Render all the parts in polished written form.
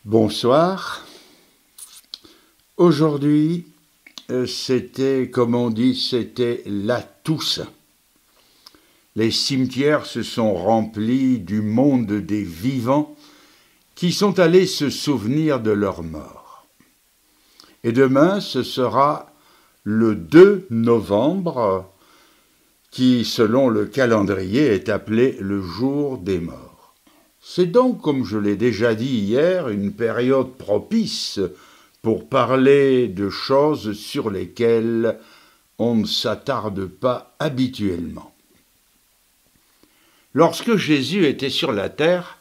Bonsoir. Aujourd'hui, c'était la Toussaint. Les cimetières se sont remplis du monde des vivants qui sont allés se souvenir de leur mort. Et demain, ce sera le 2 novembre, qui, selon le calendrier, est appelé le jour des morts. C'est donc, comme je l'ai déjà dit hier, une période propice pour parler de choses sur lesquelles on ne s'attarde pas habituellement. Lorsque Jésus était sur la terre,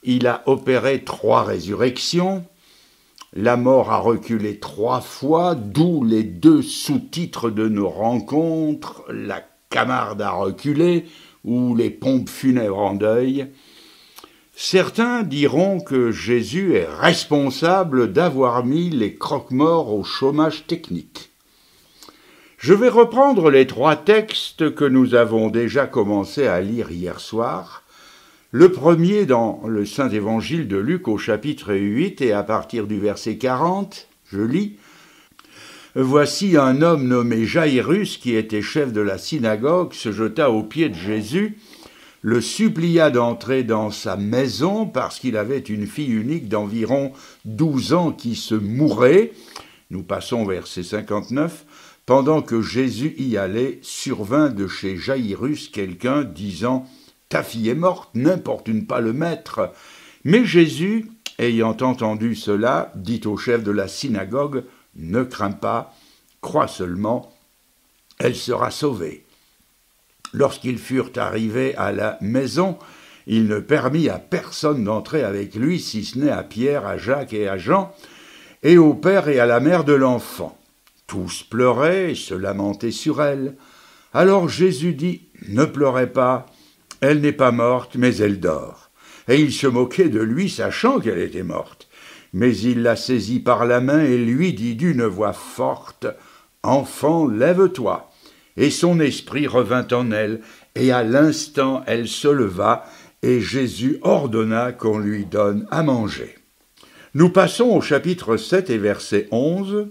il a opéré 3 résurrections, la mort a reculé 3 fois, d'où les 2 sous-titres de nos rencontres, la Camarde a reculé ou les pompes funèbres en deuil. Certains diront que Jésus est responsable d'avoir mis les croque-morts au chômage technique. Je vais reprendre les 3 textes que nous avons déjà commencé à lire hier soir. Le premier dans le Saint Évangile de Luc au chapitre 8 et à partir du verset 40, je lis « Voici un homme nommé Jaïrus qui était chef de la synagogue se jeta aux pieds de Jésus, le supplia d'entrer dans sa maison parce qu'il avait une fille unique d'environ 12 ans qui se mourait. » Nous passons au verset 59. « Pendant que Jésus y allait, survint de chez Jaïrus quelqu'un disant « Ta fille est morte, n'importune pas le maître. » Mais Jésus, ayant entendu cela, dit au chef de la synagogue « Ne crains pas, crois seulement, elle sera sauvée. » Lorsqu'ils furent arrivés à la maison, il ne permit à personne d'entrer avec lui, si ce n'est à Pierre, à Jacques et à Jean, et au père et à la mère de l'enfant. Tous pleuraient et se lamentaient sur elle. Alors Jésus dit « Ne pleurez pas, elle n'est pas morte, mais elle dort. » Et il se moquait de lui, sachant qu'elle était morte. Mais il la saisit par la main et lui dit d'une voix forte « Enfant, lève-toi !» Et son esprit revint en elle, et à l'instant elle se leva, et Jésus ordonna qu'on lui donne à manger. Nous passons au chapitre 7 et verset 11,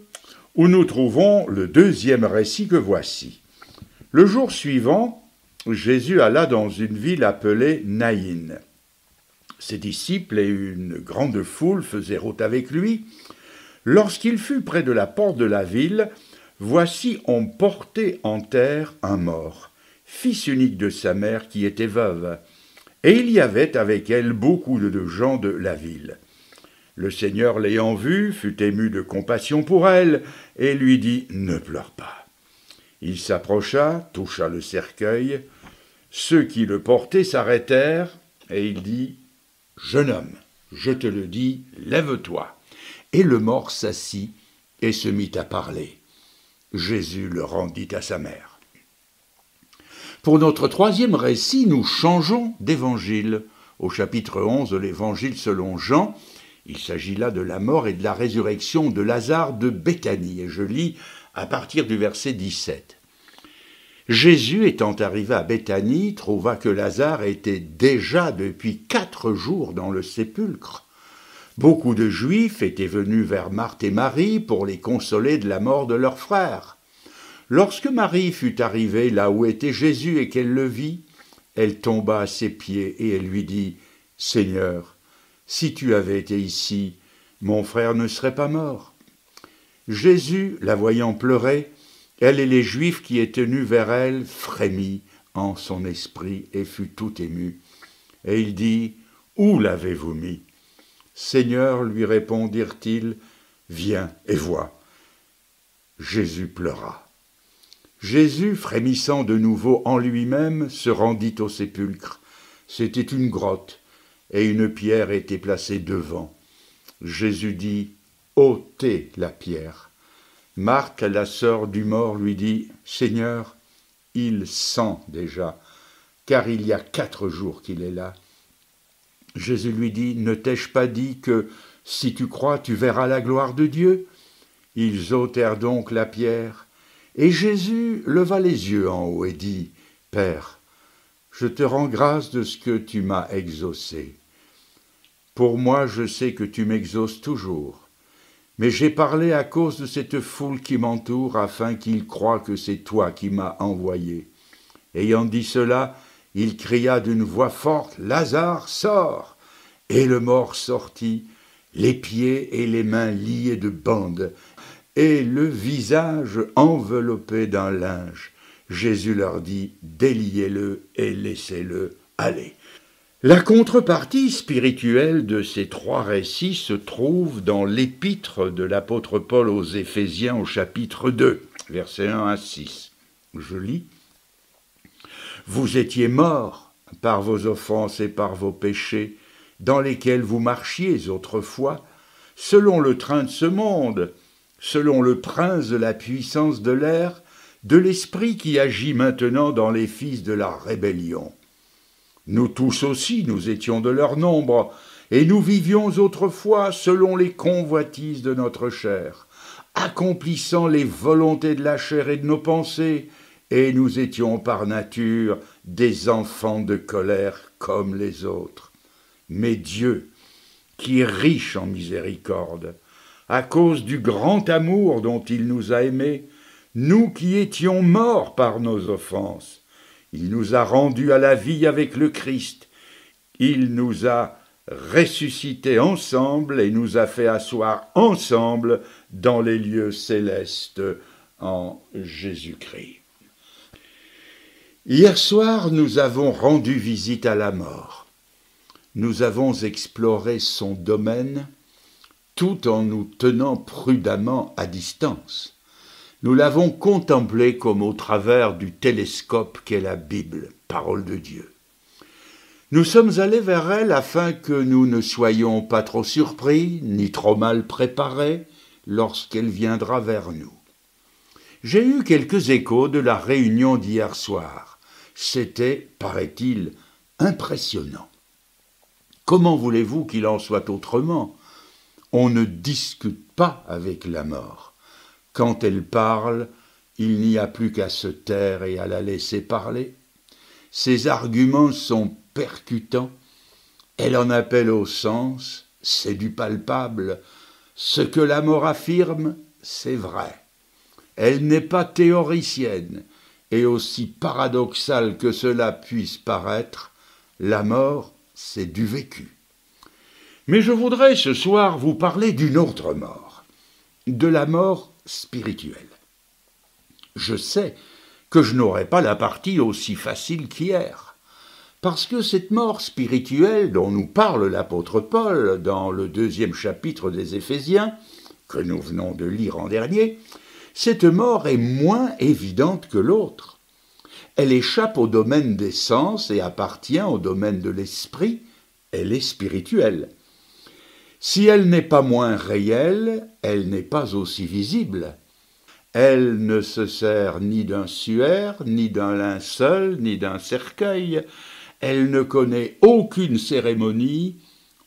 où nous trouvons le 2e récit que voici. Le jour suivant, Jésus alla dans une ville appelée Naïn. Ses disciples et une grande foule faisaient route avec lui. Lorsqu'il fut près de la porte de la ville, voici on portait en terre un mort, fils unique de sa mère qui était veuve, et il y avait avec elle beaucoup de gens de la ville. Le Seigneur l'ayant vue fut ému de compassion pour elle, et lui dit « Ne pleure pas ». Il s'approcha, toucha le cercueil, ceux qui le portaient s'arrêtèrent, et il dit « Jeune homme, je te le dis, lève-toi ». Et le mort s'assit et se mit à parler. Jésus le rendit à sa mère. Pour notre 3e récit, nous changeons d'évangile. Au chapitre 11 de l'évangile selon Jean, il s'agit là de la mort et de la résurrection de Lazare de Béthanie. Et je lis à partir du verset 17. Jésus, étant arrivé à Béthanie, trouva que Lazare était déjà depuis 4 jours dans le sépulcre. Beaucoup de Juifs étaient venus vers Marthe et Marie pour les consoler de la mort de leur frère. Lorsque Marie fut arrivée là où était Jésus et qu'elle le vit, elle tomba à ses pieds et elle lui dit « Seigneur, si tu avais été ici, mon frère ne serait pas mort. » Jésus, la voyant pleurer, elle et les Juifs qui étaient venus vers elle frémit en son esprit et fut tout ému. Et il dit « Où l'avez-vous mis ?» Seigneur, lui répondirent-ils, viens et vois. Jésus pleura. Jésus, frémissant de nouveau en lui-même, se rendit au sépulcre. C'était une grotte, et une pierre était placée devant. Jésus dit, ôtez la pierre. Marthe, la sœur du mort, lui dit, Seigneur, il sent déjà, car il y a 4 jours qu'il est là. Jésus lui dit, ne t'ai-je pas dit que, si tu crois, tu verras la gloire de Dieu ? Ils ôtèrent donc la pierre, et Jésus leva les yeux en haut et dit, Père, je te rends grâce de ce que tu m'as exaucé. Pour moi, je sais que tu m'exauces toujours. Mais j'ai parlé à cause de cette foule qui m'entoure, afin qu'ils croient que c'est toi qui m'as envoyé. » Ayant dit cela, il cria d'une voix forte, « Lazare, sors !» Et le mort sortit, les pieds et les mains liés de bandes, et le visage enveloppé d'un linge. Jésus leur dit, « Déliez-le et laissez-le aller. » La contrepartie spirituelle de ces trois récits se trouve dans l'épître de l'apôtre Paul aux Éphésiens au chapitre 2, versets 1 à 6. Je lis. « Vous étiez morts par vos offenses et par vos péchés, dans lesquels vous marchiez autrefois, selon le train de ce monde, selon le prince de la puissance de l'air, de l'esprit qui agit maintenant dans les fils de la rébellion. Nous tous aussi, nous étions de leur nombre, et nous vivions autrefois selon les convoitises de notre chair, accomplissant les volontés de la chair et de nos pensées, et nous étions par nature des enfants de colère comme les autres. Mais Dieu, qui est riche en miséricorde, à cause du grand amour dont il nous a aimés, nous qui étions morts par nos offenses, il nous a rendus à la vie avec le Christ. Il nous a ressuscités ensemble et nous a fait asseoir ensemble dans les lieux célestes en Jésus-Christ. Hier soir, nous avons rendu visite à la mort. Nous avons exploré son domaine tout en nous tenant prudemment à distance. Nous l'avons contemplé comme au travers du télescope qu'est la Bible, parole de Dieu. Nous sommes allés vers elle afin que nous ne soyons pas trop surpris, ni trop mal préparés, lorsqu'elle viendra vers nous. J'ai eu quelques échos de la réunion d'hier soir. C'était, paraît-il, impressionnant. Comment voulez-vous qu'il en soit autrement ? On ne discute pas avec la mort. Quand elle parle, il n'y a plus qu'à se taire et à la laisser parler. Ses arguments sont percutants. Elle en appelle au sens, c'est du palpable. Ce que la mort affirme, c'est vrai. Elle n'est pas théoricienne, et aussi paradoxal que cela puisse paraître, la mort, c'est du vécu. Mais je voudrais ce soir vous parler d'une autre mort, de la mort spirituelle. Je sais que je n'aurai pas la partie aussi facile qu'hier, parce que cette mort spirituelle dont nous parle l'apôtre Paul dans le 2e chapitre des Éphésiens, que nous venons de lire en dernier, cette mort est moins évidente que l'autre. Elle échappe au domaine des sens et appartient au domaine de l'esprit, elle est spirituelle. Si elle n'est pas moins réelle, elle n'est pas aussi visible. Elle ne se sert ni d'un suaire, ni d'un linceul, ni d'un cercueil. Elle ne connaît aucune cérémonie,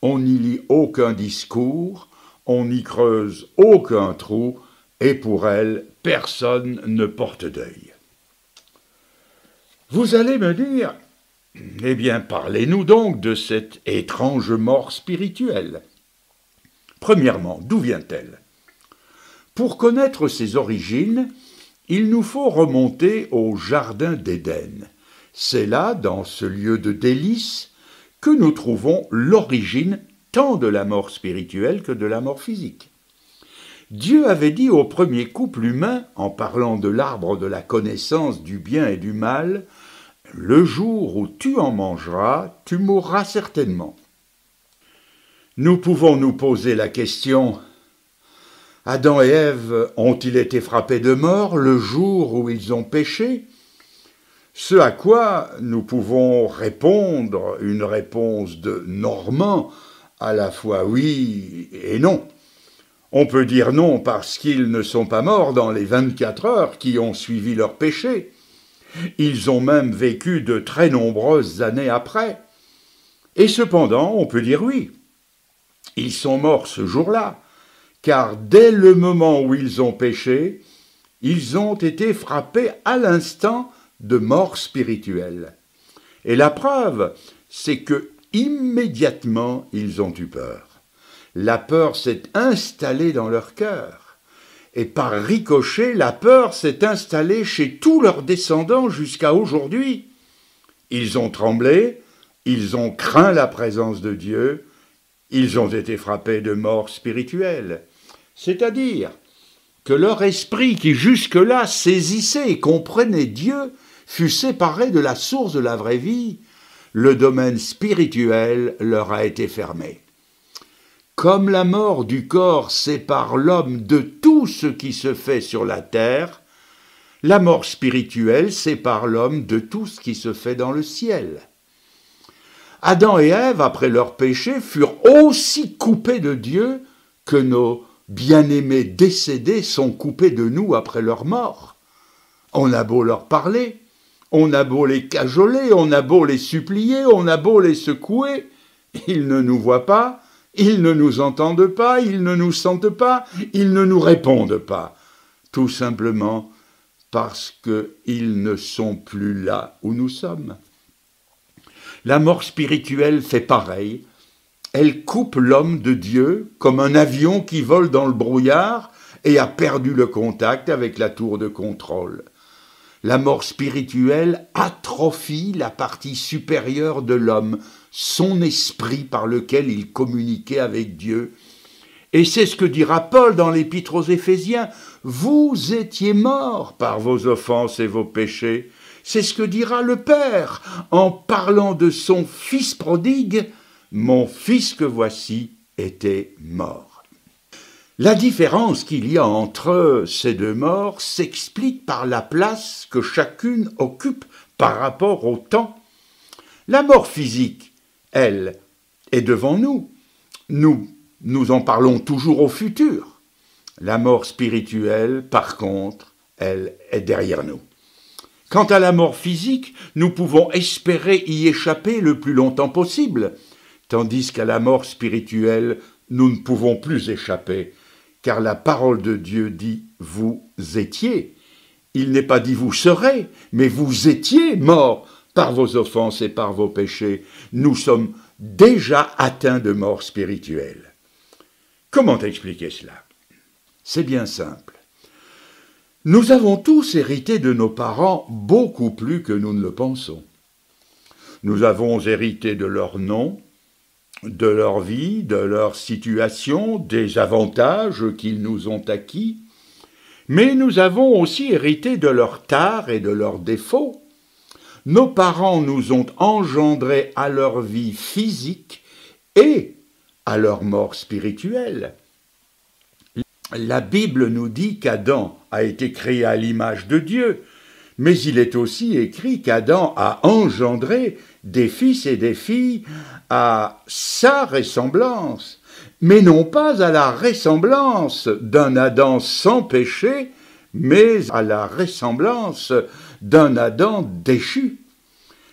on n'y lit aucun discours, on n'y creuse aucun trou, et pour elle, personne ne porte deuil. Vous allez me dire, eh bien, parlez-nous donc de cette étrange mort spirituelle. Premièrement, d'où vient-elle ? Pour connaître ses origines, il nous faut remonter au Jardin d'Éden. C'est là, dans ce lieu de délices, que nous trouvons l'origine tant de la mort spirituelle que de la mort physique. Dieu avait dit au premier couple humain, en parlant de l'arbre de la connaissance du bien et du mal, « Le jour où tu en mangeras, tu mourras certainement. » Nous pouvons nous poser la question, Adam et Ève ont-ils été frappés de mort le jour où ils ont péché ? Ce à quoi nous pouvons répondre une réponse de Normand, à la fois oui et non. On peut dire non parce qu'ils ne sont pas morts dans les 24 heures qui ont suivi leur péché. Ils ont même vécu de très nombreuses années après. Et cependant, on peut dire oui. Ils sont morts ce jour-là, car dès le moment où ils ont péché, ils ont été frappés à l'instant de mort spirituelle. Et la preuve, c'est que Immédiatement, ils ont eu peur. La peur s'est installée dans leur cœur. Et par ricochet, la peur s'est installée chez tous leurs descendants jusqu'à aujourd'hui. Ils ont tremblé, ils ont craint la présence de Dieu, ils ont été frappés de mort spirituelle. C'est-à-dire que leur esprit qui jusque-là saisissait et comprenait Dieu fut séparé de la source de la vraie vie. Le domaine spirituel leur a été fermé. Comme la mort du corps sépare l'homme de tout ce qui se fait sur la terre, la mort spirituelle sépare l'homme de tout ce qui se fait dans le ciel. Adam et Ève, après leur péché, furent aussi coupés de Dieu que nos bien-aimés décédés sont coupés de nous après leur mort. On a beau leur parler, on a beau les cajoler, on a beau les supplier, on a beau les secouer, ils ne nous voient pas, ils ne nous entendent pas, ils ne nous sentent pas, ils ne nous répondent pas, tout simplement parce qu'ils ne sont plus là où nous sommes. La mort spirituelle fait pareil. Elle coupe l'homme de Dieu comme un avion qui vole dans le brouillard et a perdu le contact avec la tour de contrôle. La mort spirituelle atrophie la partie supérieure de l'homme, son esprit par lequel il communiquait avec Dieu. Et c'est ce que dira Paul dans l'Épître aux Éphésiens. Vous étiez morts par vos offenses et vos péchés. C'est ce que dira le Père en parlant de son Fils prodigue. Mon fils que voici était mort. La différence qu'il y a entre ces deux morts s'explique par la place que chacune occupe par rapport au temps. La mort physique, elle, est devant nous. Nous en parlons toujours au futur. La mort spirituelle, par contre, elle est derrière nous. Quant à la mort physique, nous pouvons espérer y échapper le plus longtemps possible, tandis qu'à la mort spirituelle, nous ne pouvons plus échapper, car la parole de Dieu dit « vous étiez ». Il n'est pas dit « vous serez », mais « vous étiez morts par vos offenses et par vos péchés ». Nous sommes déjà atteints de mort spirituelle. Comment expliquer cela? C'est bien simple. Nous avons tous hérité de nos parents beaucoup plus que nous ne le pensons. Nous avons hérité de leur nom, de leur vie, de leur situation, des avantages qu'ils nous ont acquis, mais nous avons aussi hérité de leurs tares et de leurs défauts. Nos parents nous ont engendrés à leur vie physique et à leur mort spirituelle. La Bible nous dit qu'Adam a été créé à l'image de Dieu, mais il est aussi écrit qu'Adam a engendré des fils et des filles à sa ressemblance, mais non pas à la ressemblance d'un Adam sans péché, mais à la ressemblance d'un Adam déchu.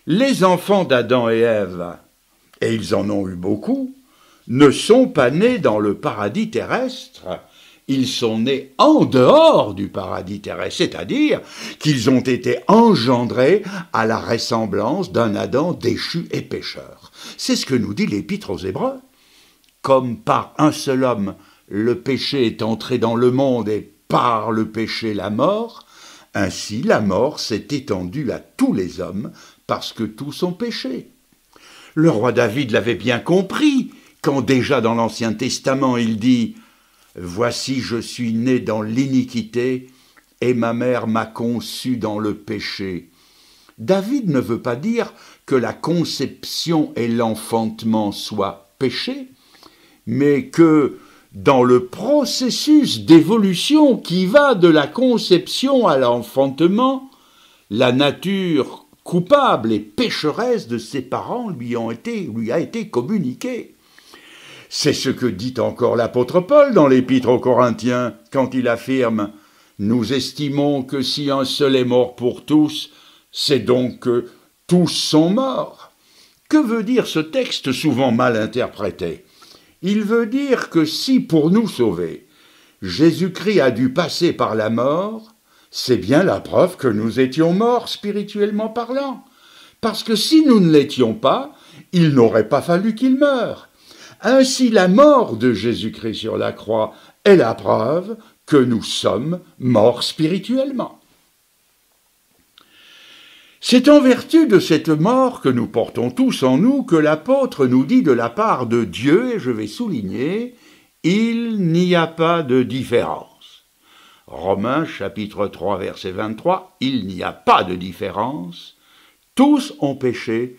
Les enfants d'Adam et Ève, et ils en ont eu beaucoup, ne sont pas nés dans le paradis terrestre. Ils sont nés en dehors du paradis terrestre, c'est-à-dire qu'ils ont été engendrés à la ressemblance d'un Adam déchu et pécheur. C'est ce que nous dit l'Épître aux Hébreux. Comme par un seul homme, le péché est entré dans le monde et par le péché la mort, ainsi la mort s'est étendue à tous les hommes parce que tous ont péché. Le roi David l'avait bien compris quand déjà dans l'Ancien Testament il dit « Voici, je suis né dans l'iniquité, et ma mère m'a conçu dans le péché. » David ne veut pas dire que la conception et l'enfantement soient péchés, mais que dans le processus d'évolution qui va de la conception à l'enfantement, la nature coupable et pécheresse de ses parents lui a été communiquée. C'est ce que dit encore l'apôtre Paul dans l'Épître aux Corinthiens, quand il affirme « Nous estimons que si un seul est mort pour tous, c'est donc que tous sont morts. » Que veut dire ce texte souvent mal interprété? Il veut dire que si, pour nous sauver, Jésus-Christ a dû passer par la mort, c'est bien la preuve que nous étions morts spirituellement parlant. Parce que si nous ne l'étions pas, il n'aurait pas fallu qu'il meure. Ainsi, la mort de Jésus-Christ sur la croix est la preuve que nous sommes morts spirituellement. C'est en vertu de cette mort que nous portons tous en nous que l'apôtre nous dit de la part de Dieu, et je vais souligner, il n'y a pas de différence. Romains chapitre 3 verset 23, il n'y a pas de différence, tous ont péché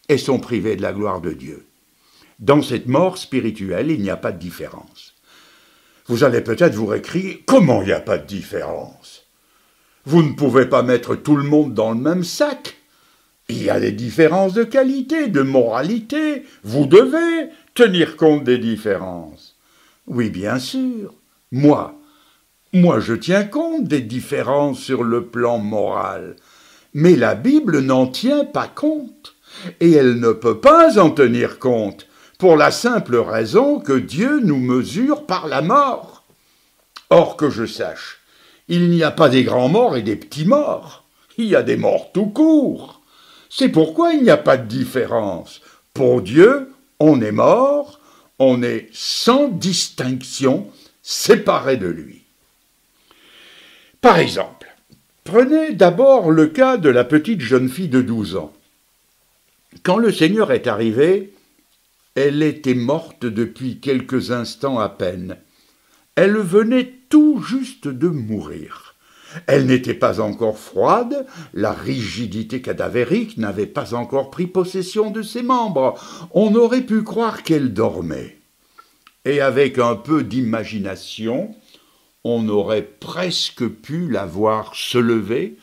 et sont privés de la gloire de Dieu. Dans cette mort spirituelle, il n'y a pas de différence. Vous allez peut-être vous récrire, comment il n'y a pas de différence ? Vous ne pouvez pas mettre tout le monde dans le même sac. Il y a des différences de qualité, de moralité. Vous devez tenir compte des différences. Oui, bien sûr. Moi, je tiens compte des différences sur le plan moral. Mais la Bible n'en tient pas compte. Et elle ne peut pas en tenir compte, pour la simple raison que Dieu nous mesure par la mort. Or, que je sache, il n'y a pas des grands morts et des petits morts. Il y a des morts tout court. C'est pourquoi il n'y a pas de différence. Pour Dieu, on est mort, on est sans distinction, séparé de lui. Par exemple, prenez d'abord le cas de la petite jeune fille de 12 ans. Quand le Seigneur est arrivé, elle était morte depuis quelques instants à peine. Elle venait tout juste de mourir. Elle n'était pas encore froide, la rigidité cadavérique n'avait pas encore pris possession de ses membres. On aurait pu croire qu'elle dormait. Et avec un peu d'imagination, on aurait presque pu la voir se lever,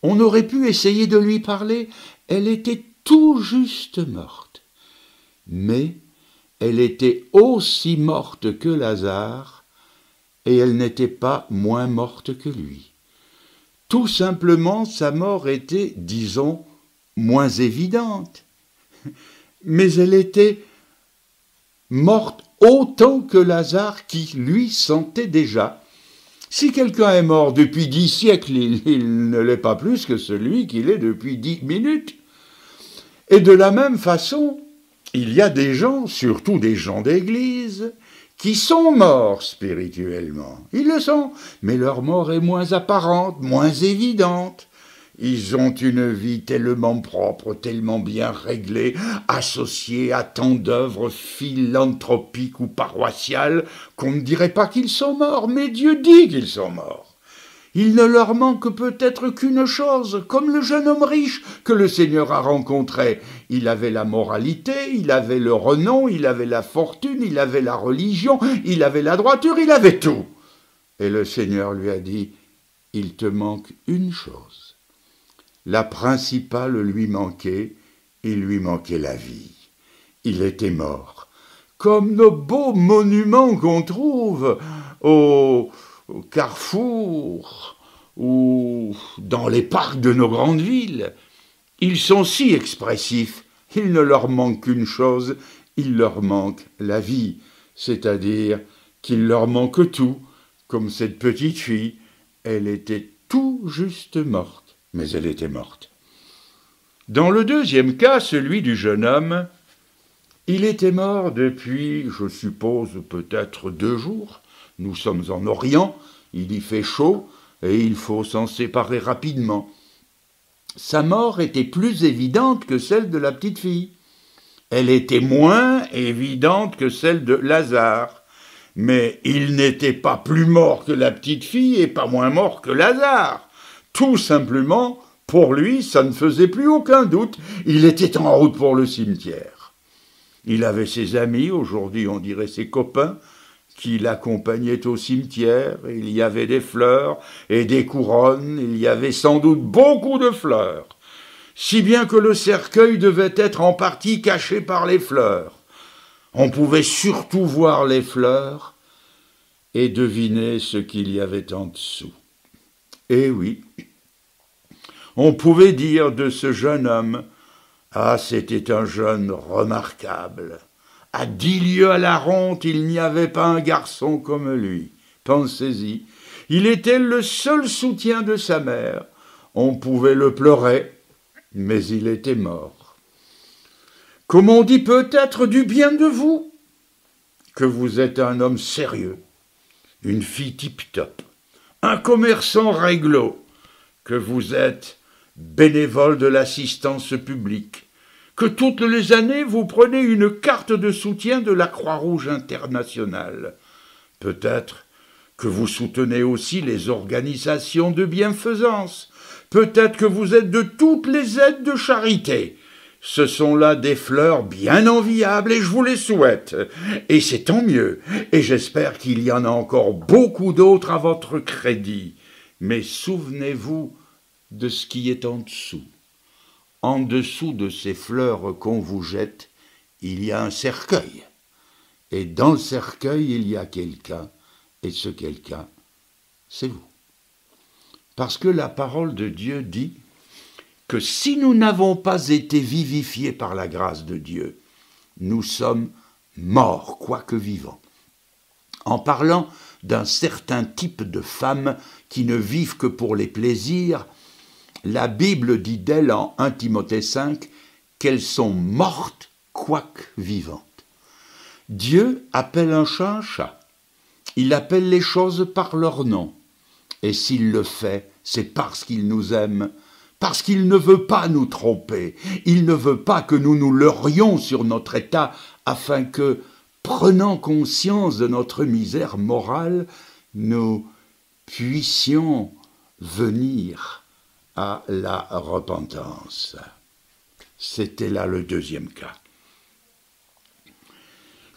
on aurait pu essayer de lui parler. Elle était tout juste morte. Mais elle était aussi morte que Lazare, et elle n'était pas moins morte que lui. Tout simplement, sa mort était, disons, moins évidente. Mais elle était morte autant que Lazare qui, lui, sentait déjà. Si quelqu'un est mort depuis 10 siècles, il ne l'est pas plus que celui qu'il est depuis 10 minutes. Et de la même façon, il y a des gens, surtout des gens d'église, qui sont morts spirituellement. Ils le sont, mais leur mort est moins apparente, moins évidente. Ils ont une vie tellement propre, tellement bien réglée, associée à tant d'œuvres philanthropiques ou paroissiales, qu'on ne dirait pas qu'ils sont morts, mais Dieu dit qu'ils sont morts. Il ne leur manque peut-être qu'une chose, comme le jeune homme riche que le Seigneur a rencontré. Il avait la moralité, il avait le renom, il avait la fortune, il avait la religion, il avait la droiture, il avait tout. Et le Seigneur lui a dit, il te manque une chose. La principale lui manquait, il lui manquait la vie. Il était mort. Comme nos beaux monuments qu'on trouve au carrefour ou dans les parcs de nos grandes villes. Ils sont si expressifs, il ne leur manque qu'une chose, il leur manque la vie, c'est-à-dire qu'il leur manque tout, comme cette petite fille, elle était tout juste morte, mais elle était morte. Dans le deuxième cas, celui du jeune homme, il était mort depuis, je suppose, peut-être 2 jours. Nous sommes en Orient, il y fait chaud et il faut s'en séparer rapidement. Sa mort était plus évidente que celle de la petite fille. Elle était moins évidente que celle de Lazare. Mais il n'était pas plus mort que la petite fille et pas moins mort que Lazare. Tout simplement, pour lui, ça ne faisait plus aucun doute. Il était en route pour le cimetière. Il avait ses amis, aujourd'hui on dirait ses copains, qui l'accompagnaient au cimetière. Il y avait des fleurs et des couronnes, il y avait sans doute beaucoup de fleurs, si bien que le cercueil devait être en partie caché par les fleurs. On pouvait surtout voir les fleurs et deviner ce qu'il y avait en dessous. Et oui, on pouvait dire de ce jeune homme, « Ah, c'était un jeune remarquable. À 10 lieues à la ronde, il n'y avait pas un garçon comme lui. Pensez-y, il était le seul soutien de sa mère. On pouvait le pleurer, mais il était mort. » comme on dit peut-être du bien de vous, que vous êtes un homme sérieux, une fille tip-top, un commerçant réglo, que vous êtes bénévole de l'assistance publique, que toutes les années vous prenez une carte de soutien de la Croix-Rouge internationale. Peut-être que vous soutenez aussi les organisations de bienfaisance. Peut-être que vous êtes de toutes les aides de charité. Ce sont là des fleurs bien enviables et je vous les souhaite. Et c'est tant mieux. Et j'espère qu'il y en a encore beaucoup d'autres à votre crédit. Mais souvenez-vous de ce qui est en dessous. En dessous de ces fleurs qu'on vous jette, il y a un cercueil. Et dans le cercueil, il y a quelqu'un. Et ce quelqu'un, c'est vous. Parce que la parole de Dieu dit que si nous n'avons pas été vivifiés par la grâce de Dieu, nous sommes morts, quoique vivants. En parlant d'un certain type de femmes qui ne vivent que pour les plaisirs, la Bible dit d'elles en 1 Timothée 5 qu'elles sont mortes, quoique vivantes. Dieu appelle un chat un chat. Il appelle les choses par leur nom. Et s'il le fait, c'est parce qu'il nous aime, parce qu'il ne veut pas nous tromper. Il ne veut pas que nous nous leurrions sur notre état afin que, prenant conscience de notre misère morale, nous puissions venir à la repentance. C'était là le deuxième cas.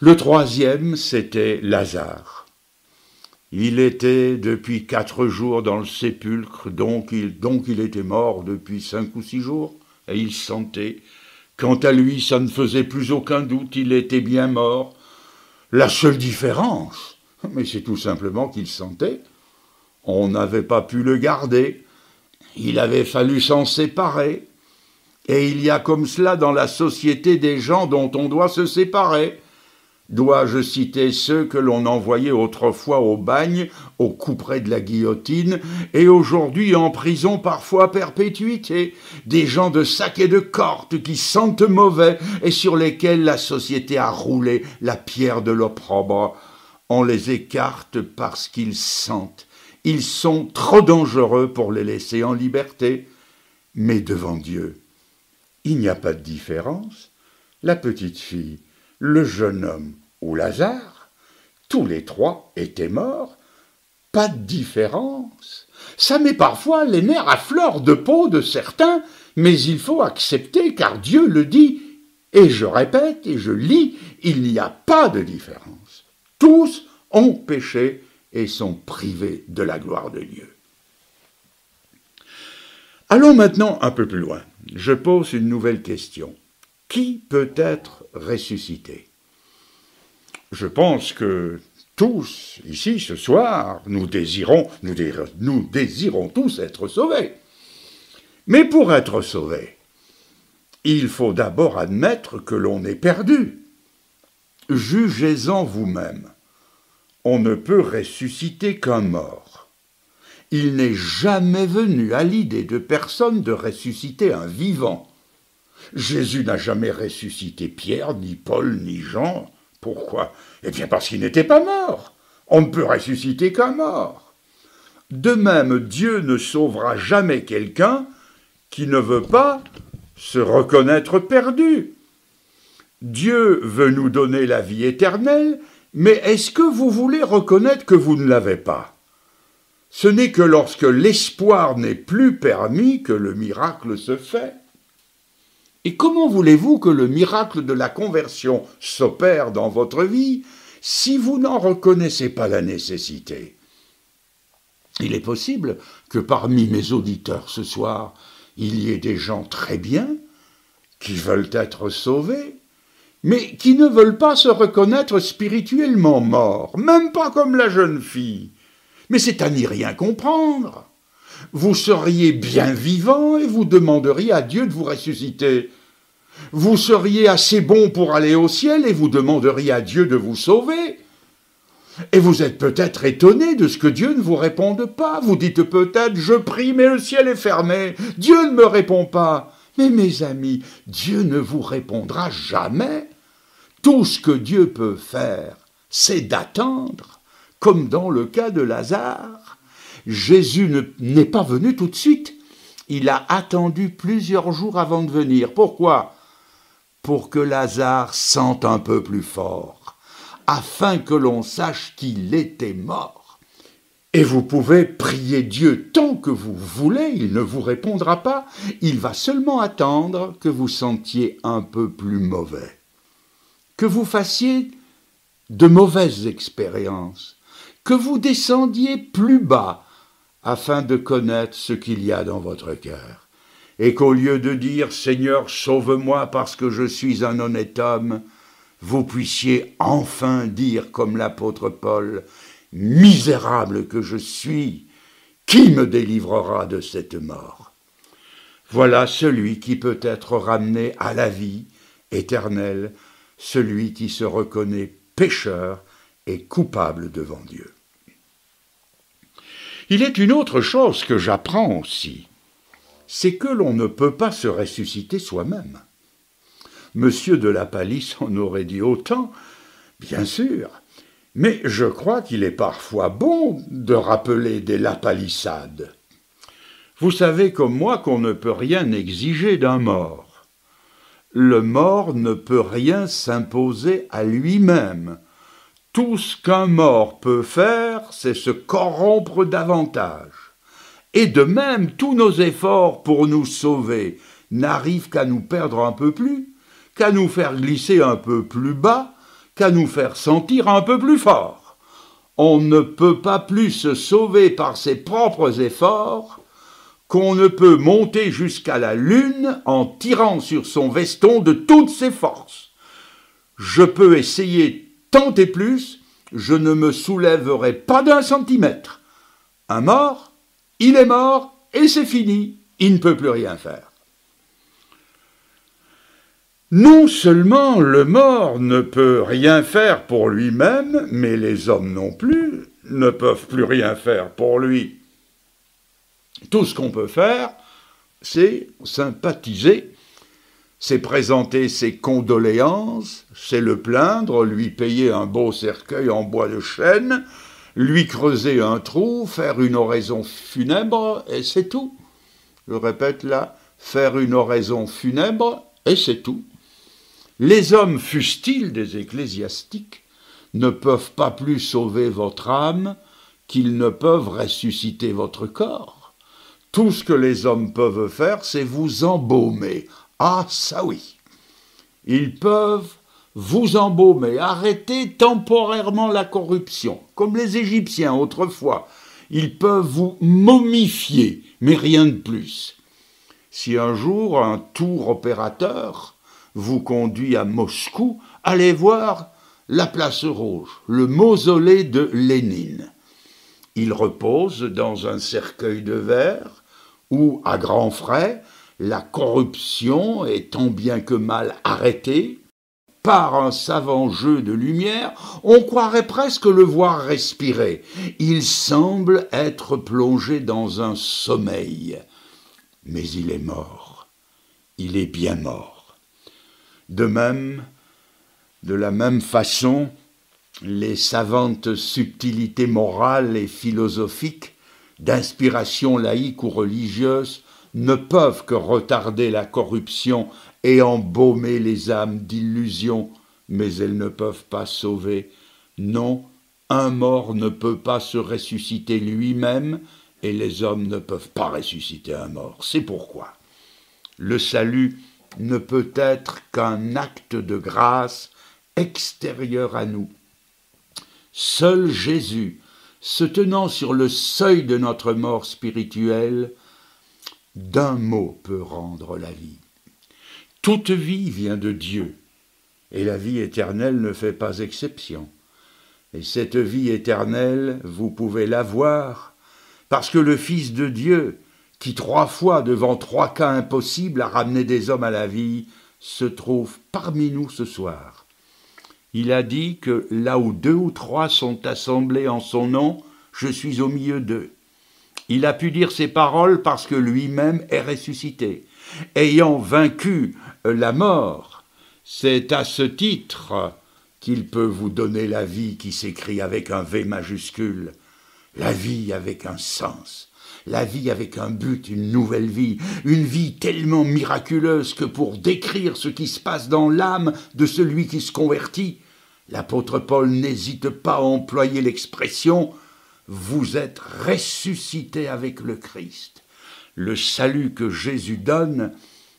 Le troisième, c'était Lazare. Il était depuis 4 jours dans le sépulcre, donc il était mort depuis 5 ou 6 jours, et il sentait. Quant à lui, ça ne faisait plus aucun doute, il était bien mort. La seule différence, mais c'est tout simplement qu'il sentait. On n'avait pas pu le garder. Il avait fallu s'en séparer. Et il y a comme cela dans la société des gens dont on doit se séparer. Dois-je citer ceux que l'on envoyait autrefois au bagne, au couperet de la guillotine, et aujourd'hui en prison parfois à perpétuité, des gens de sac et de corte qui sentent mauvais et sur lesquels la société a roulé la pierre de l'opprobre. On les écarte parce qu'ils sentent. Ils sont trop dangereux pour les laisser en liberté. Mais devant Dieu, il n'y a pas de différence. La petite fille, le jeune homme ou Lazare, tous les 3 étaient morts. Pas de différence. Ça met parfois les nerfs à fleur de peau de certains, mais il faut accepter car Dieu le dit, et je répète et je lis, il n'y a pas de différence. Tous ont péché et sont privés de la gloire de Dieu. Allons maintenant un peu plus loin. Je pose une nouvelle question. Qui peut être ressuscité ? Je pense que tous, ici, ce soir, nous désirons tous être sauvés. Mais pour être sauvés, il faut d'abord admettre que l'on est perdu. Jugez-en vous-même. On ne peut ressusciter qu'un mort. Il n'est jamais venu à l'idée de personne de ressusciter un vivant. Jésus n'a jamais ressuscité Pierre, ni Paul, ni Jean. Pourquoi ? Eh bien parce qu'il n'était pas mort. On ne peut ressusciter qu'un mort. De même, Dieu ne sauvera jamais quelqu'un qui ne veut pas se reconnaître perdu. Dieu veut nous donner la vie éternelle, mais est-ce que vous voulez reconnaître que vous ne l'avez pas ? Ce n'est que lorsque l'espoir n'est plus permis que le miracle se fait. Et comment voulez-vous que le miracle de la conversion s'opère dans votre vie si vous n'en reconnaissez pas la nécessité ? Il est possible que parmi mes auditeurs ce soir, il y ait des gens très bien qui veulent être sauvés, mais qui ne veulent pas se reconnaître spirituellement morts, même pas comme la jeune fille. Mais c'est à n'y rien comprendre. Vous seriez bien vivant et vous demanderiez à Dieu de vous ressusciter. Vous seriez assez bon pour aller au ciel et vous demanderiez à Dieu de vous sauver. Et vous êtes peut-être étonné de ce que Dieu ne vous réponde pas. Vous dites peut-être « Je prie, mais le ciel est fermé. Dieu ne me répond pas. » Mais mes amis, Dieu ne vous répondra jamais. Tout ce que Dieu peut faire, c'est d'attendre, comme dans le cas de Lazare. Jésus n'est pas venu tout de suite. Il a attendu plusieurs jours avant de venir. Pourquoi ? Pour que Lazare sente un peu plus fort, afin que l'on sache qu'il était mort. Et vous pouvez prier Dieu tant que vous voulez, il ne vous répondra pas. Il va seulement attendre que vous sentiez un peu plus mauvais, que vous fassiez de mauvaises expériences, que vous descendiez plus bas, afin de connaître ce qu'il y a dans votre cœur. Et qu'au lieu de dire « Seigneur, sauve-moi parce que je suis un honnête homme », vous puissiez enfin dire comme l'apôtre Paul « Misérable que je suis, qui me délivrera de cette mort ?» Voilà celui qui peut être ramené à la vie éternelle, celui qui se reconnaît pécheur et coupable devant Dieu. Il est une autre chose que j'apprends aussi, c'est que l'on ne peut pas se ressusciter soi-même. Monsieur de la Palisse en aurait dit autant, bien sûr, mais je crois qu'il est parfois bon de rappeler des lapalissades. Vous savez comme moi qu'on ne peut rien exiger d'un mort. Le mort ne peut rien s'imposer à lui-même. Tout ce qu'un mort peut faire, c'est se corrompre davantage. Et de même, tous nos efforts pour nous sauver n'arrivent qu'à nous perdre un peu plus, qu'à nous faire glisser un peu plus bas, qu'à nous faire sentir un peu plus fort. On ne peut pas plus se sauver par ses propres efforts qu'on ne peut monter jusqu'à la lune en tirant sur son veston de toutes ses forces. Je peux essayer tant et plus, je ne me soulèverai pas d'un centimètre. Un mort, il est mort et c'est fini, il ne peut plus rien faire. Non seulement le mort ne peut rien faire pour lui-même, mais les hommes non plus ne peuvent plus rien faire pour lui. Tout ce qu'on peut faire, c'est sympathiser, c'est présenter ses condoléances, c'est le plaindre, lui payer un beau cercueil en bois de chêne, lui creuser un trou, faire une oraison funèbre, et c'est tout. Je répète là, faire une oraison funèbre, et c'est tout. Les hommes, fussent-ils des ecclésiastiques, ne peuvent pas plus sauver votre âme qu'ils ne peuvent ressusciter votre corps. Tout ce que les hommes peuvent faire, c'est vous embaumer. Ah, ça oui. Ils peuvent vous embaumer, arrêter temporairement la corruption, comme les Égyptiens autrefois. Ils peuvent vous momifier, mais rien de plus. Si un jour un tour opérateur vous conduit à Moscou, allez voir la place rouge, le mausolée de Lénine. Il repose dans un cercueil de verre où, à grands frais, la corruption est tant bien que mal arrêtée. Par un savant jeu de lumière, on croirait presque le voir respirer. Il semble être plongé dans un sommeil. Mais il est mort. Il est bien mort. De la même façon, les savantes subtilités morales et philosophiques, d'inspiration laïque ou religieuse, ne peuvent que retarder la corruption et embaumer les âmes d'illusion, mais elles ne peuvent pas sauver. Non, un mort ne peut pas se ressusciter lui-même, et les hommes ne peuvent pas ressusciter un mort. C'est pourquoi le salut ne peut être qu'un acte de grâce extérieur à nous. Seul Jésus, se tenant sur le seuil de notre mort spirituelle, d'un mot peut rendre la vie. Toute vie vient de Dieu, et la vie éternelle ne fait pas exception. Et cette vie éternelle, vous pouvez l'avoir, parce que le Fils de Dieu, qui 3 fois, devant 3 cas impossibles, a ramené des hommes à la vie, se trouve parmi nous ce soir. Il a dit que là où 2 ou 3 sont assemblés en son nom, je suis au milieu d'eux. Il a pu dire ces paroles parce que lui-même est ressuscité. ayant vaincu la mort. C'est à ce titre qu'il peut vous donner la vie qui s'écrit avec un V majuscule, la vie avec un sens, la vie avec un but, une nouvelle vie, une vie tellement miraculeuse que pour décrire ce qui se passe dans l'âme de celui qui se convertit, l'apôtre Paul n'hésite pas à employer l'expression « vous êtes ressuscité avec le Christ ». Le salut que Jésus donne,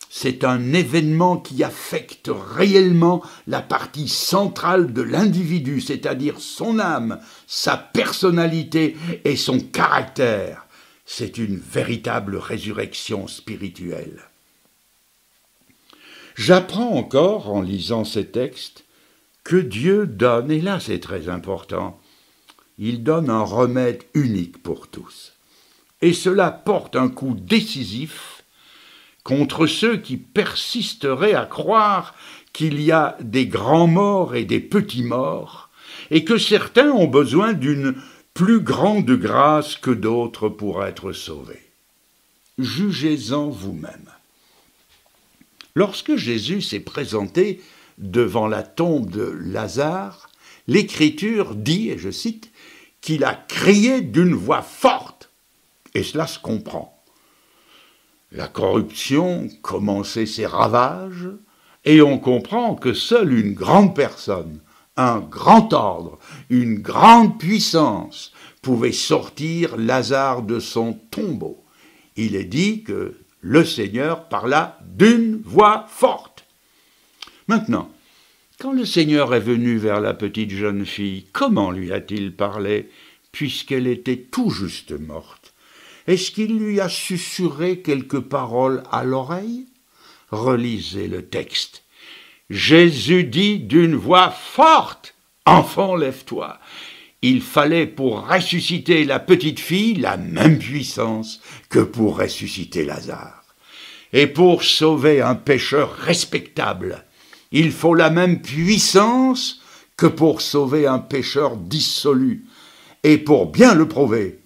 c'est un événement qui affecte réellement la partie centrale de l'individu, c'est-à-dire son âme, sa personnalité et son caractère. C'est une véritable résurrection spirituelle. J'apprends encore, en lisant ces textes, que Dieu donne, et là c'est très important, il donne un remède unique pour tous. Et cela porte un coup décisif contre ceux qui persisteraient à croire qu'il y a des grands morts et des petits morts, et que certains ont besoin d'une plus grande grâce que d'autres pour être sauvés. Jugez-en vous-même. Lorsque Jésus s'est présenté devant la tombe de Lazare, l'Écriture dit, et je cite, qu'il a crié d'une voix forte, et cela se comprend. La corruption commençait ses ravages, et on comprend que seule une grande personne, un grand ordre, une grande puissance pouvait sortir Lazare de son tombeau. Il est dit que le Seigneur parla d'une voix forte. Maintenant, quand le Seigneur est venu vers la petite jeune fille, comment lui a-t-il parlé, puisqu'elle était tout juste morte? Est-ce qu'il lui a susurré quelques paroles à l'oreille? Relisez le texte. Jésus dit d'une voix forte, « Enfant, lève-toi ». Il fallait pour ressusciter la petite fille la même puissance que pour ressusciter Lazare. Et pour sauver un pécheur respectable, il faut la même puissance que pour sauver un pécheur dissolu. Et pour bien le prouver,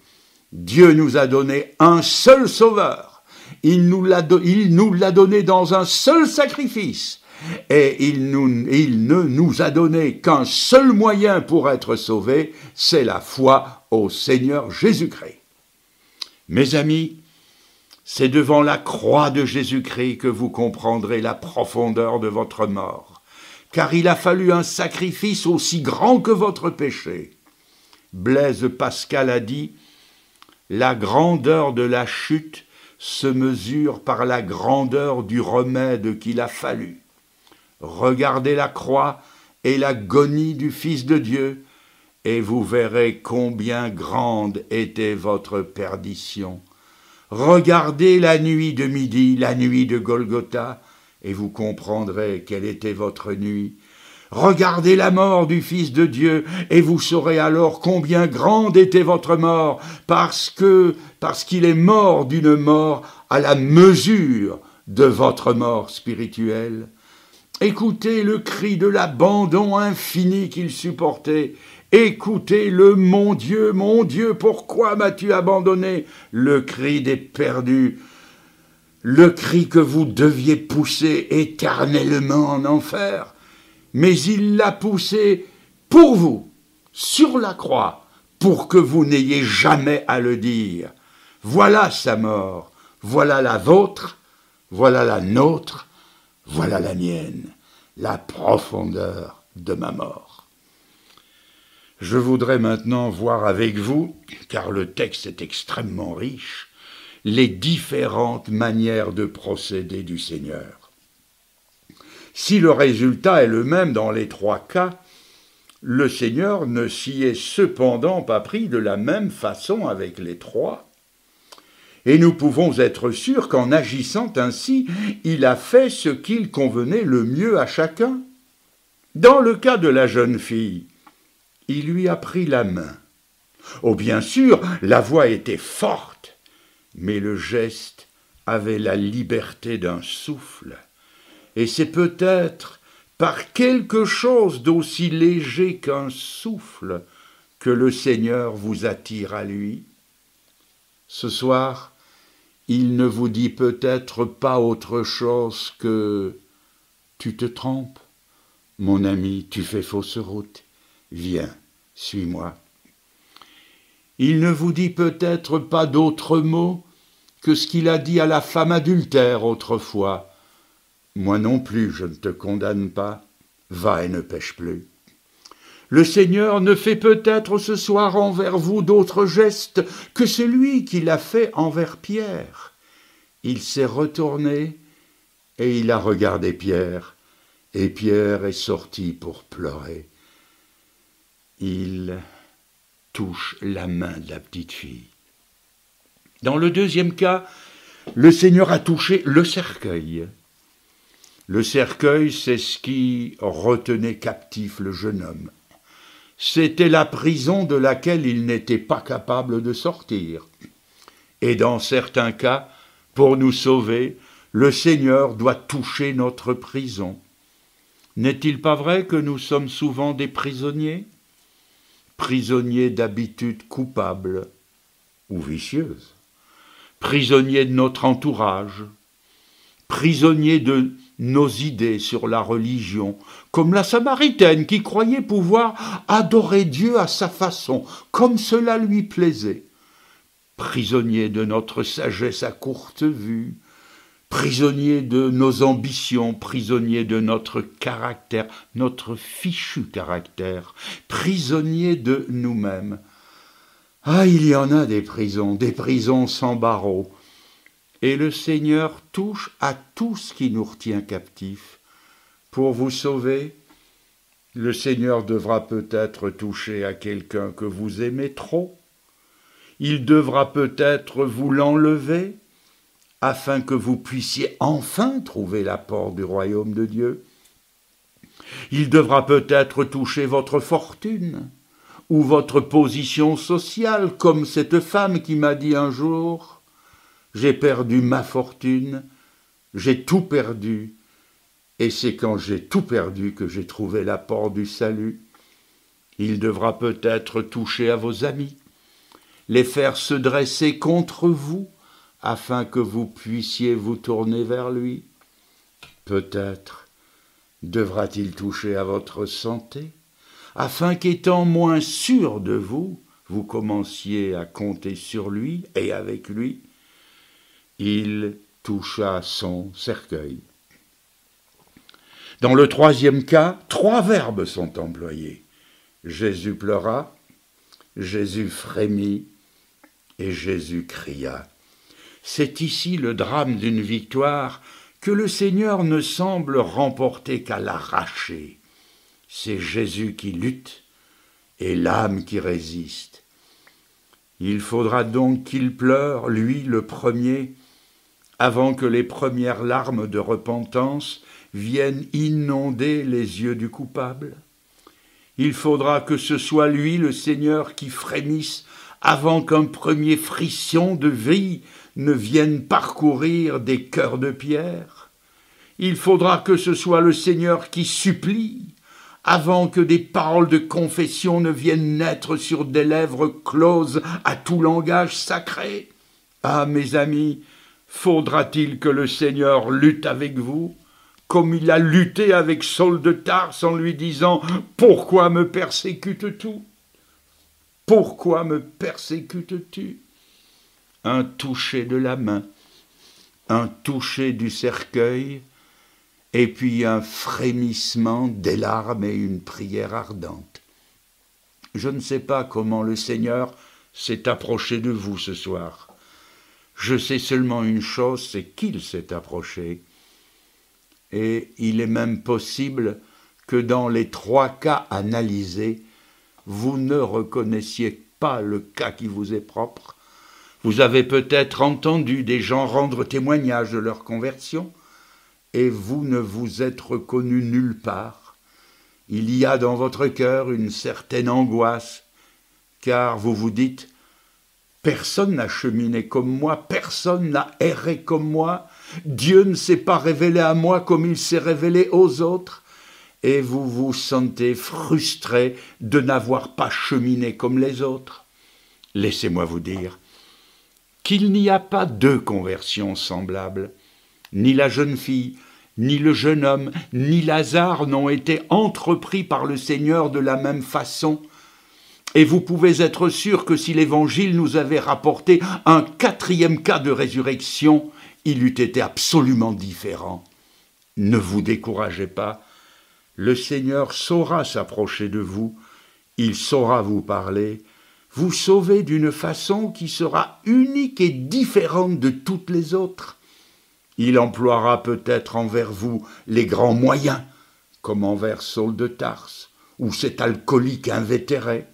Dieu nous a donné un seul sauveur. Il nous l'a donné dans un seul sacrifice. Et il ne nous a donné qu'un seul moyen pour être sauvés, c'est la foi au Seigneur Jésus-Christ. Mes amis, c'est devant la croix de Jésus-Christ que vous comprendrez la profondeur de votre mort, car il a fallu un sacrifice aussi grand que votre péché. Blaise Pascal a dit « La grandeur de la chute se mesure par la grandeur du remède qu'il a fallu. Regardez la croix et l'agonie du Fils de Dieu, et vous verrez combien grande était votre perdition. Regardez la nuit de midi, la nuit de Golgotha, et vous comprendrez quelle était votre nuit. Regardez la mort du Fils de Dieu, et vous saurez alors combien grande était votre mort, parce qu'il est mort d'une mort à la mesure de votre mort spirituelle. Écoutez le cri de l'abandon infini qu'il supportait. Écoutez le « mon Dieu, pourquoi m'as-tu abandonné ?» Le cri des perdus, le cri que vous deviez pousser éternellement en enfer. Mais il l'a poussé pour vous, sur la croix, pour que vous n'ayez jamais à le dire. Voilà sa mort, voilà la vôtre, voilà la nôtre, voilà la mienne, la profondeur de ma mort. Je voudrais maintenant voir avec vous, car le texte est extrêmement riche, les différentes manières de procéder du Seigneur. Si le résultat est le même dans les trois cas, le Seigneur ne s'y est cependant pas pris de la même façon avec les trois. Et nous pouvons être sûrs qu'en agissant ainsi, il a fait ce qu'il convenait le mieux à chacun. Dans le cas de la jeune fille, il lui a pris la main. Oh, bien sûr, la voix était forte, mais le geste avait la liberté d'un souffle. Et c'est peut-être par quelque chose d'aussi léger qu'un souffle que le Seigneur vous attire à lui. Ce soir, il ne vous dit peut-être pas autre chose que « Tu te trompes, mon ami, tu fais fausse route, viens, suis-moi ». Il ne vous dit peut-être pas d'autre mot que ce qu'il a dit à la femme adultère autrefois. « Moi non plus, je ne te condamne pas, va et ne pêche plus ». Le Seigneur ne fait peut-être ce soir envers vous d'autres gestes que celui qu'il a fait envers Pierre. Il s'est retourné et il a regardé Pierre, et Pierre est sorti pour pleurer. Il touche la main de la petite fille. Dans le deuxième cas, le Seigneur a touché le cercueil. Le cercueil, c'est ce qui retenait captif le jeune homme. C'était la prison de laquelle il n'était pas capable de sortir. Et dans certains cas, pour nous sauver, le Seigneur doit toucher notre prison. N'est-il pas vrai que nous sommes souvent des prisonniers? Prisonniers d'habitudes coupables ou vicieuses, prisonniers de notre entourage, prisonniers de nos idées sur la religion, comme la Samaritaine qui croyait pouvoir adorer Dieu à sa façon, comme cela lui plaisait. Prisonniers de notre sagesse à courte vue, prisonniers de nos ambitions, prisonniers de notre caractère, notre fichu caractère, prisonniers de nous-mêmes. Ah, il y en a des prisons sans barreaux. Et le Seigneur touche à tout ce qui nous retient captifs. Pour vous sauver, le Seigneur devra peut-être toucher à quelqu'un que vous aimez trop. Il devra peut-être vous l'enlever, afin que vous puissiez enfin trouver la porte du royaume de Dieu. Il devra peut-être toucher votre fortune, ou votre position sociale, comme cette femme qui m'a dit un jour « J'ai perdu ma fortune, j'ai tout perdu, et c'est quand j'ai tout perdu que j'ai trouvé la porte du salut. » Il devra peut-être toucher à vos amis, les faire se dresser contre vous, afin que vous puissiez vous tourner vers lui. Peut-être devra-t-il toucher à votre santé, afin qu'étant moins sûr de vous, vous commenciez à compter sur lui et avec lui. Il toucha son cercueil. Dans le troisième cas, 3 verbes sont employés. Jésus pleura, Jésus frémit et Jésus cria. C'est ici le drame d'une victoire que le Seigneur ne semble remporter qu'à l'arracher. C'est Jésus qui lutte et l'âme qui résiste. Il faudra donc qu'il pleure, lui le premier, avant que les premières larmes de repentance viennent inonder les yeux du coupable. Il faudra que ce soit lui, le Seigneur, qui frémisse avant qu'un premier frisson de vie ne vienne parcourir des cœurs de pierre. Il faudra que ce soit le Seigneur qui supplie avant que des paroles de confession ne viennent naître sur des lèvres closes à tout langage sacré. Ah, mes amis, faudra-t-il que le Seigneur lutte avec vous, comme il a lutté avec Saul de Tarse en lui disant « Pourquoi me persécutes-tu ? Pourquoi me persécutes-tu » Un toucher de la main, un toucher du cercueil, et puis un frémissement des larmes et une prière ardente. Je ne sais pas comment le Seigneur s'est approché de vous ce soir. Je sais seulement une chose, c'est qu'il s'est approché. Et il est même possible que dans les 3 cas analysés, vous ne reconnaissiez pas le cas qui vous est propre. Vous avez peut-être entendu des gens rendre témoignage de leur conversion, et vous ne vous êtes reconnu nulle part. Il y a dans votre cœur une certaine angoisse, car vous vous dites « Personne n'a cheminé comme moi, personne n'a erré comme moi, Dieu ne s'est pas révélé à moi comme il s'est révélé aux autres. » Et vous vous sentez frustré de n'avoir pas cheminé comme les autres. Laissez-moi vous dire qu'il n'y a pas deux conversions semblables. Ni la jeune fille, ni le jeune homme, ni Lazare n'ont été entrepris par le Seigneur de la même façon. Et vous pouvez être sûr que si l'Évangile nous avait rapporté un quatrième cas de résurrection, il eût été absolument différent. Ne vous découragez pas, le Seigneur saura s'approcher de vous, il saura vous parler, vous sauver d'une façon qui sera unique et différente de toutes les autres. Il emploiera peut-être envers vous les grands moyens, comme envers Saul de Tarse, ou cet alcoolique invétéré.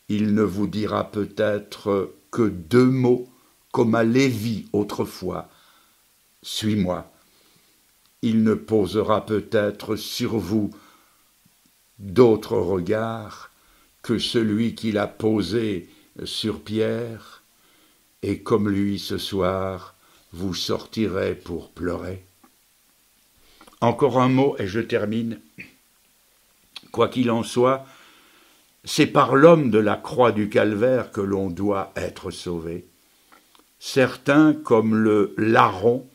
Il ne vous dira peut-être que deux mots, comme à Lévi autrefois. « Suis-moi ». Il ne posera peut-être sur vous d'autres regards que celui qu'il a posé sur Pierre, et comme lui ce soir, vous sortirez pour pleurer. Encore un mot et je termine. Quoi qu'il en soit, c'est par l'homme de la croix du calvaire que l'on doit être sauvé. Certains, comme le larron,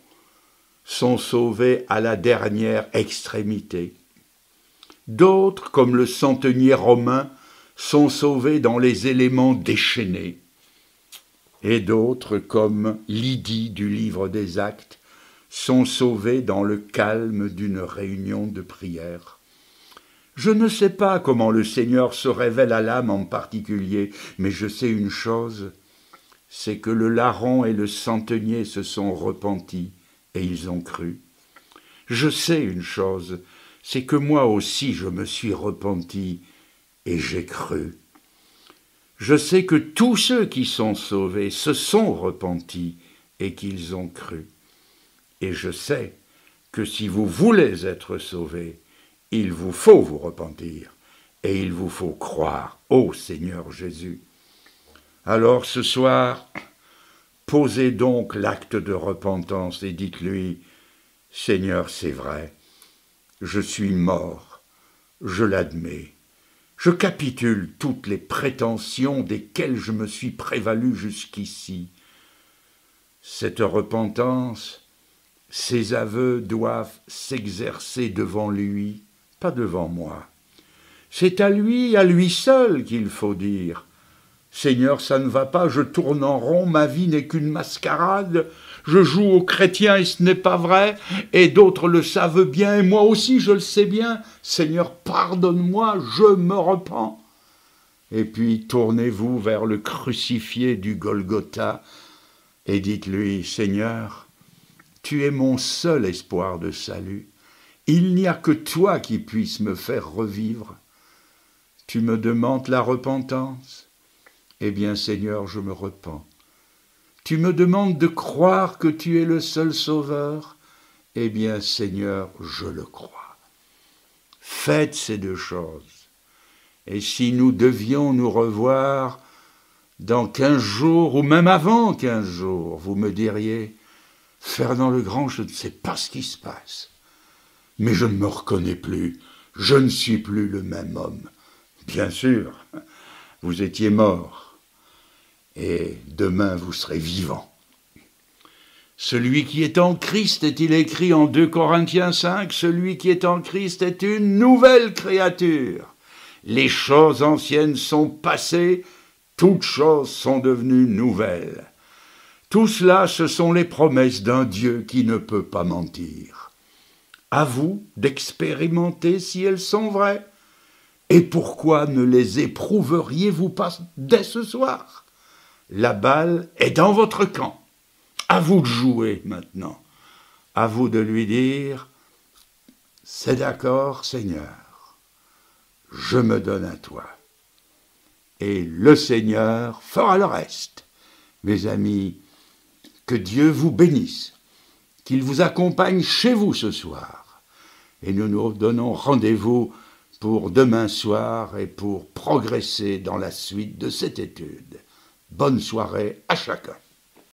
sont sauvés à la dernière extrémité. D'autres, comme le centenier romain, sont sauvés dans les éléments déchaînés. Et d'autres, comme Lydie du livre des Actes, sont sauvés dans le calme d'une réunion de prière. Je ne sais pas comment le Seigneur se révèle à l'âme en particulier, mais je sais une chose, c'est que le larron et le centenier se sont repentis et ils ont cru. Je sais une chose, c'est que moi aussi je me suis repenti et j'ai cru. Je sais que tous ceux qui sont sauvés se sont repentis et qu'ils ont cru. Et je sais que si vous voulez être sauvés, il vous faut vous repentir et il vous faut croire au Seigneur Jésus. Alors ce soir, posez donc l'acte de repentance et dites-lui, « Seigneur, c'est vrai, je suis mort, je l'admets. Je capitule toutes les prétentions desquelles je me suis prévalu jusqu'ici. Cette repentance, ces aveux doivent s'exercer devant lui, pas devant moi. C'est à lui seul qu'il faut dire. Seigneur, ça ne va pas, je tourne en rond, ma vie n'est qu'une mascarade, je joue aux chrétiens et ce n'est pas vrai, et d'autres le savent bien, et moi aussi je le sais bien. Seigneur, pardonne-moi, je me repens. Et puis tournez-vous vers le crucifié du Golgotha et dites-lui, Seigneur, tu es mon seul espoir de salut. Il n'y a que toi qui puisses me faire revivre. Tu me demandes la repentance. Eh bien, Seigneur, je me repens. Tu me demandes de croire que tu es le seul sauveur. Eh bien, Seigneur, je le crois. Faites ces deux choses. Et si nous devions nous revoir dans 15 jours, ou même avant 15 jours, vous me diriez, Fernand Legrand, je ne sais pas ce qui se passe. Mais je ne me reconnais plus. Je ne suis plus le même homme. Bien sûr, vous étiez mort. Et demain vous serez vivant. Celui qui est en Christ, est-il écrit en 2 Corinthiens 5, celui qui est en Christ est une nouvelle créature. Les choses anciennes sont passées, toutes choses sont devenues nouvelles. Tout cela, ce sont les promesses d'un Dieu qui ne peut pas mentir. À vous d'expérimenter si elles sont vraies. Et pourquoi ne les éprouveriez-vous pas dès ce soir ? La balle est dans votre camp. À vous de jouer maintenant. À vous de lui dire, c'est d'accord, Seigneur, je me donne à toi. Et le Seigneur fera le reste. Mes amis, que Dieu vous bénisse, qu'il vous accompagne chez vous ce soir. Et nous nous donnons rendez-vous pour demain soir et pour progresser dans la suite de cette étude. Bonne soirée à chacun.